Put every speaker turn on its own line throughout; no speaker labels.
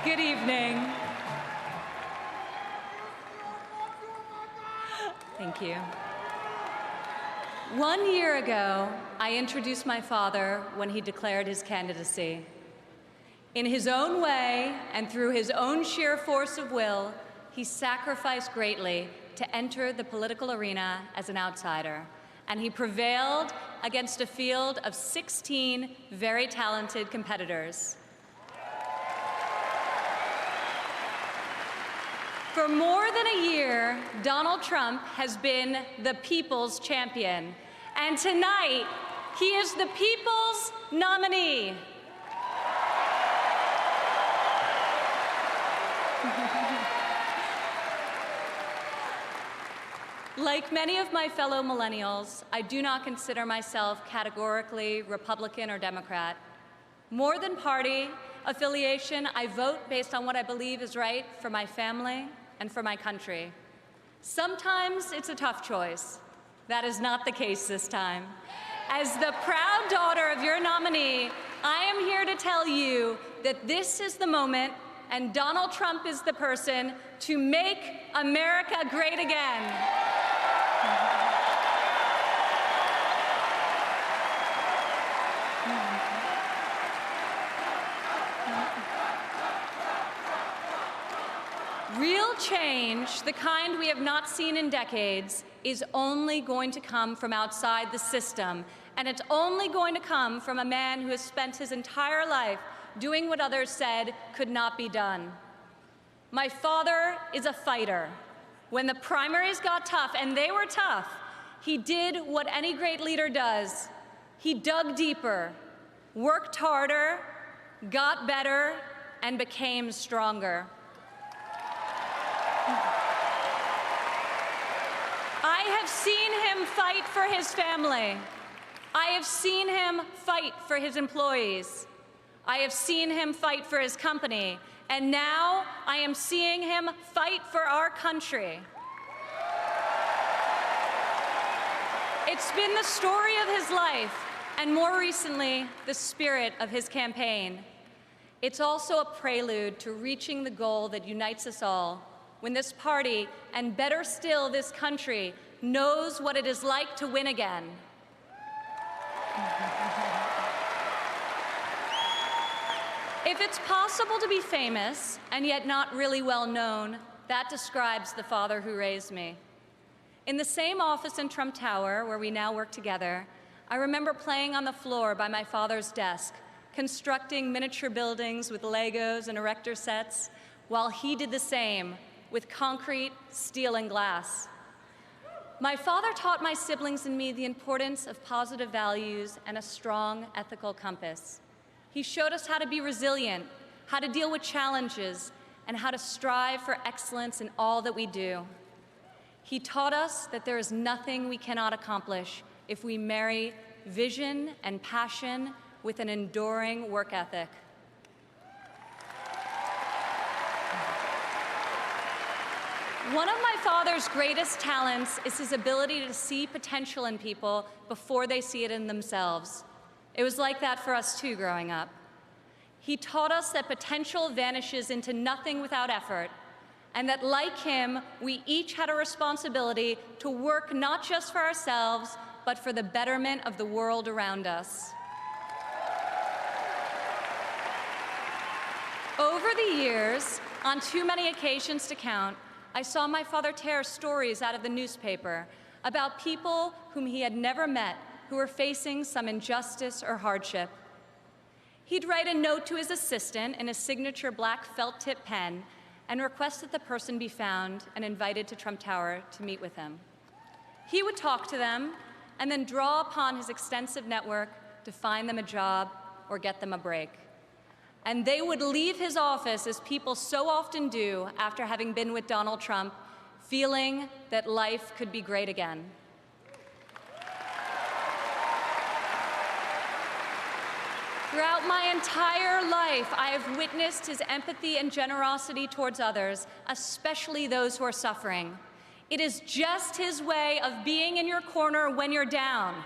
Good evening. Thank you. 1 year ago, I introduced my father when he declared his candidacy. In his own way and through his own sheer force of will, he sacrificed greatly to enter the political arena as an outsider, and he prevailed against a field of 16 very talented competitors. For more than a year, Donald Trump has been the people's champion, and tonight, he is the people's nominee. Like many of my fellow millennials, I do not consider myself categorically Republican or Democrat. More than party affiliation, I vote based on what I believe is right for my family and for my country. Sometimes it's a tough choice. That is not the case this time. As the proud daughter of your nominee, I am here to tell you that this is the moment and Donald Trump is the person to make America great again. Real change, the kind we have not seen in decades, is only going to come from outside the system, and it's only going to come from a man who has spent his entire life doing what others said could not be done. My father is a fighter. When the primaries got tough, and they were tough, he did what any great leader does. He dug deeper, worked harder, got better, and became stronger. I have seen him fight for his family. I have seen him fight for his employees. I have seen him fight for his company. And now I am seeing him fight for our country. It's been the story of his life, and more recently, the spirit of his campaign. It's also a prelude to reaching the goal that unites us all, when this party, and better still, this country, knows what it is like to win again. If it's possible to be famous and yet not really well known, that describes the father who raised me. In the same office in Trump Tower, where we now work together, I remember playing on the floor by my father's desk, constructing miniature buildings with Legos and erector sets, while he did the same with concrete, steel, and glass. My father taught my siblings and me the importance of positive values and a strong ethical compass. He showed us how to be resilient, how to deal with challenges, and how to strive for excellence in all that we do. He taught us that there is nothing we cannot accomplish if we marry vision and passion with an enduring work ethic. One of my father's greatest talents is his ability to see potential in people before they see it in themselves. It was like that for us too growing up. He taught us that potential vanishes into nothing without effort, and that like him, we each had a responsibility to work not just for ourselves, but for the betterment of the world around us. Over the years, on too many occasions to count, I saw my father tear stories out of the newspaper about people whom he had never met who were facing some injustice or hardship. He'd write a note to his assistant in a signature black felt-tip pen and request that the person be found and invited to Trump Tower to meet with him. He would talk to them and then draw upon his extensive network to find them a job or get them a break. And they would leave his office, as people so often do after having been with Donald Trump, feeling that life could be great again. Throughout my entire life, I have witnessed his empathy and generosity towards others, especially those who are suffering. It is just his way of being in your corner when you're down.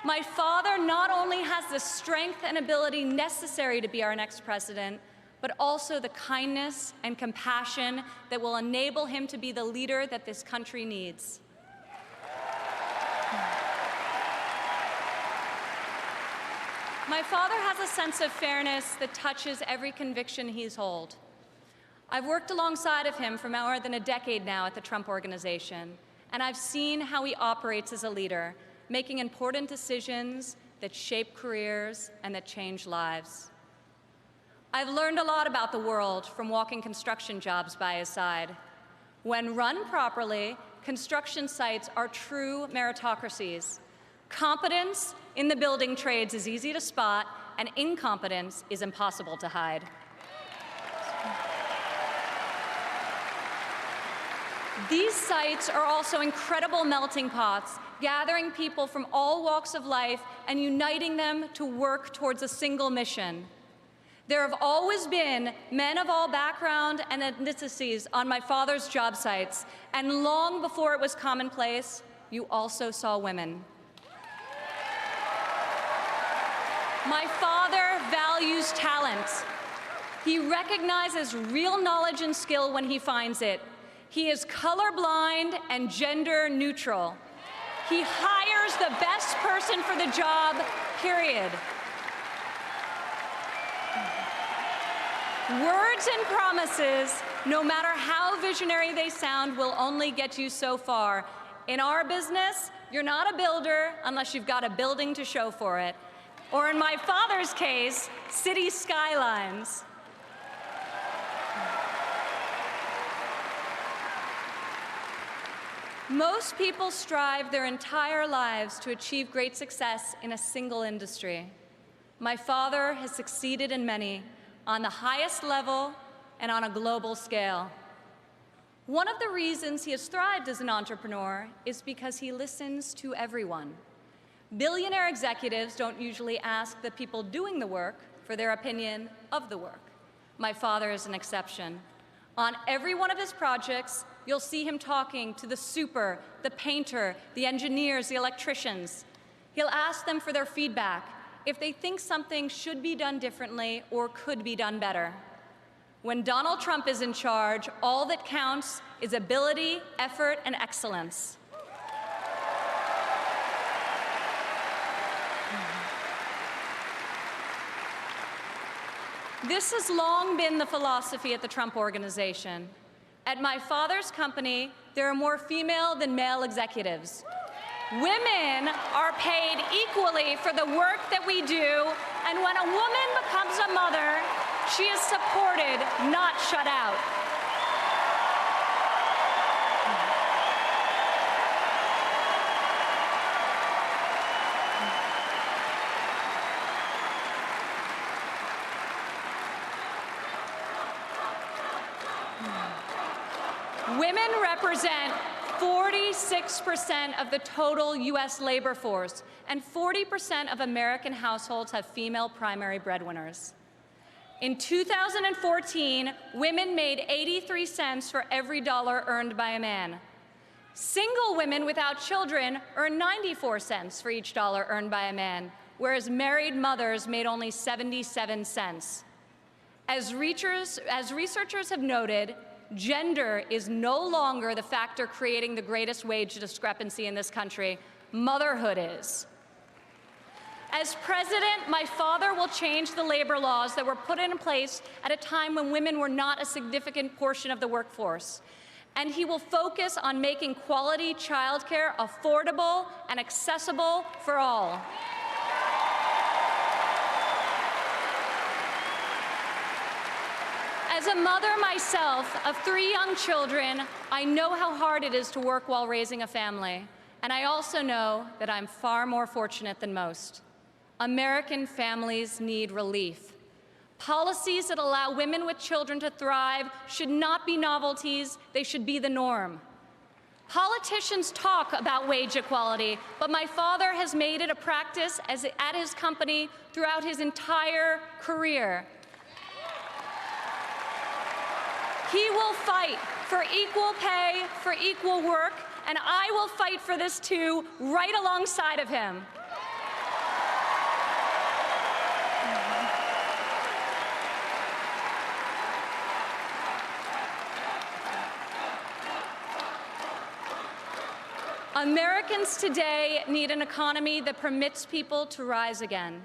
My father not only has the strength and ability necessary to be our next president, but also the kindness and compassion that will enable him to be the leader that this country needs. My father has a sense of fairness that touches every conviction he's held. I've worked alongside of him for more than a decade now at the Trump Organization, and I've seen how he operates as a leader, making important decisions that shape careers and that change lives. I've learned a lot about the world from walking construction jobs by his side. When run properly, construction sites are true meritocracies. Competence in the building trades is easy to spot, and incompetence is impossible to hide. These sites are also incredible melting pots, gathering people from all walks of life and uniting them to work towards a single mission. There have always been men of all background and ethnicities on my father's job sites, and long before it was commonplace, you also saw women. My father values talent. He recognizes real knowledge and skill when he finds it. He is colorblind and gender neutral. He hires the best person for the job, period. Words and promises, no matter how visionary they sound, will only get you so far. In our business, you're not a builder unless you've got a building to show for it. Or in my father's case, city skylines. Most people strive their entire lives to achieve great success in a single industry. My father has succeeded in many, on the highest level and on a global scale. One of the reasons he has thrived as an entrepreneur is because he listens to everyone. Billionaire executives don't usually ask the people doing the work for their opinion of the work. My father is an exception. On every one of his projects, you'll see him talking to the super, the painter, the engineers, the electricians. He'll ask them for their feedback, if they think something should be done differently or could be done better. When Donald Trump is in charge, all that counts is ability, effort, and excellence. This has long been the philosophy at the Trump Organization. At my father's company, there are more female than male executives. Women are paid equally for the work that we do, and when a woman becomes a mother, she is supported, not shut out. Women represent 46% of the total U.S. labor force, and 40% of American households have female primary breadwinners. In 2014, women made 83 cents for every dollar earned by a man. Single women without children earn 94 cents for each dollar earned by a man, whereas married mothers made only 77 cents. As researchers have noted, gender is no longer the factor creating the greatest wage discrepancy in this country. Motherhood is. As president, my father will change the labor laws that were put in place at a time when women were not a significant portion of the workforce. And he will focus on making quality childcare affordable and accessible for all. As a mother myself of 3 young children, I know how hard it is to work while raising a family. And I also know that I'm far more fortunate than most. American families need relief. Policies that allow women with children to thrive should not be novelties, they should be the norm. Politicians talk about wage equality, but my father has made it a practice at his company throughout his entire career. He will fight for equal pay, for equal work, and I will fight for this too, right alongside of him. Americans today need an economy that permits people to rise again.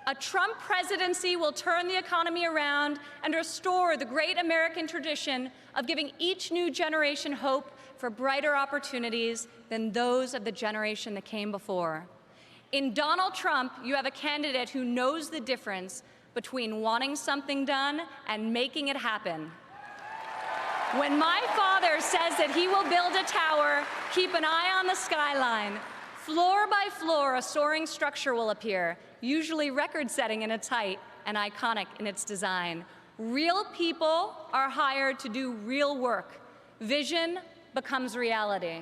A Trump presidency will turn the economy around and restore the great American tradition of giving each new generation hope for brighter opportunities than those of the generation that came before. In Donald Trump, you have a candidate who knows the difference between wanting something done and making it happen. When my father says that he will build a tower, keep an eye on the skyline. Floor by floor, a soaring structure will appear, usually record-setting in its height and iconic in its design. Real people are hired to do real work. Vision becomes reality.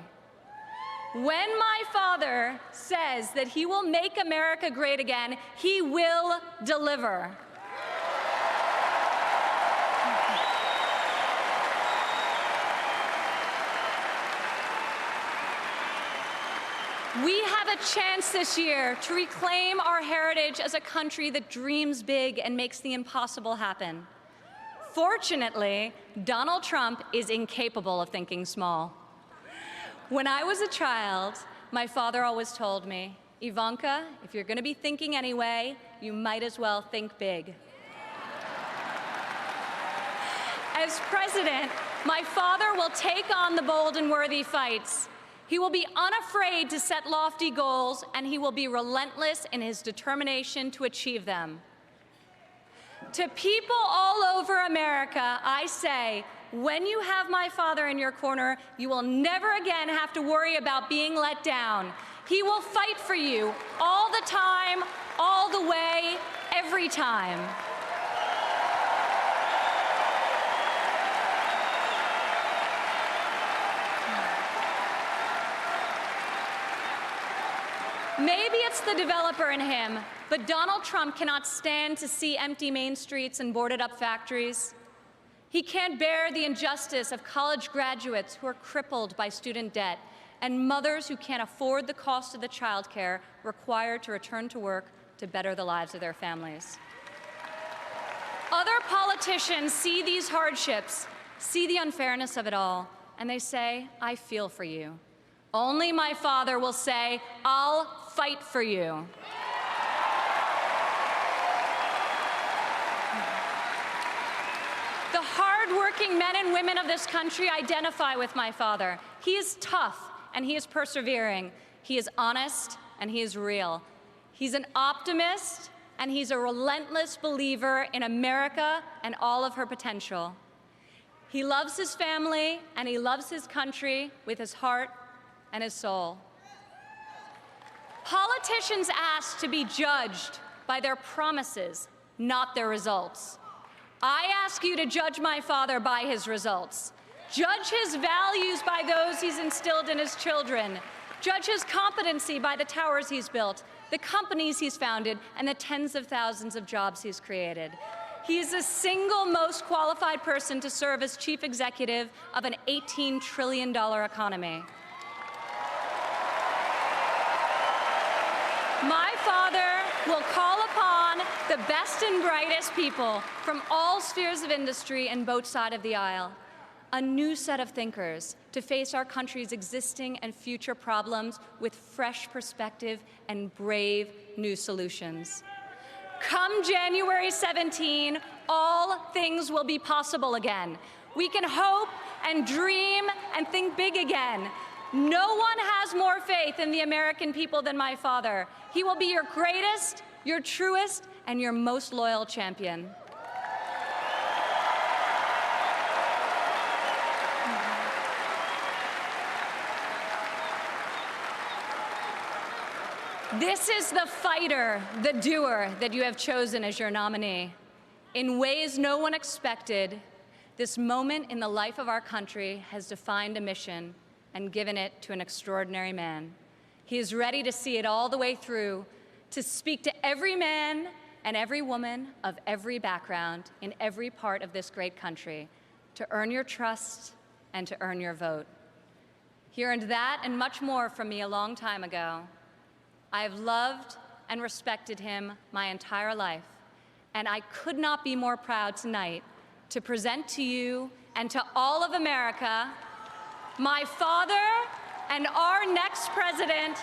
When my father says that he will make America great again, he will deliver. We have a chance this year to reclaim our heritage as a country that dreams big and makes the impossible happen. Fortunately, Donald Trump is incapable of thinking small. When I was a child, my father always told me, Ivanka, if you're going to be thinking anyway, you might as well think big. As president, my father will take on the bold and worthy fights. He will be unafraid to set lofty goals, and he will be relentless in his determination to achieve them. To people all over America, I say, when you have my father in your corner, you will never again have to worry about being let down. He will fight for you all the time, all the way, every time. Maybe it's the developer in him, but Donald Trump cannot stand to see empty main streets and boarded-up factories. He can't bear the injustice of college graduates who are crippled by student debt and mothers who can't afford the cost of the child care required to return to work to better the lives of their families. Other politicians see these hardships, see the unfairness of it all, and they say, I feel for you. Only my father will say, I'll fight for you. The hard-working men and women of this country identify with my father. He is tough, and he is persevering. He is honest, and he is real. He's an optimist, and he's a relentless believer in America and all of her potential. He loves his family, and he loves his country with his heart and his soul. Politicians ask to be judged by their promises, not their results. I ask you to judge my father by his results. Judge his values by those he's instilled in his children. Judge his competency by the towers he's built, the companies he's founded, and the tens of thousands of jobs he's created. He is the single most qualified person to serve as chief executive of an $18 trillion economy. My father will call upon the best and brightest people from all spheres of industry and both sides of the aisle, a new set of thinkers to face our country's existing and future problems with fresh perspective and brave new solutions. Come January 17, all things will be possible again. We can hope and dream and think big again. No one has more faith in the American people than my father. He will be your greatest, your truest, and your most loyal champion. This is the fighter, the doer that you have chosen as your nominee. In ways no one expected, this moment in the life of our country has defined a mission and given it to an extraordinary man. He is ready to see it all the way through, to speak to every man and every woman of every background in every part of this great country, to earn your trust and to earn your vote. He earned that and much more from me a long time ago. I have loved and respected him my entire life, and I could not be more proud tonight to present to you and to all of America my father And our next president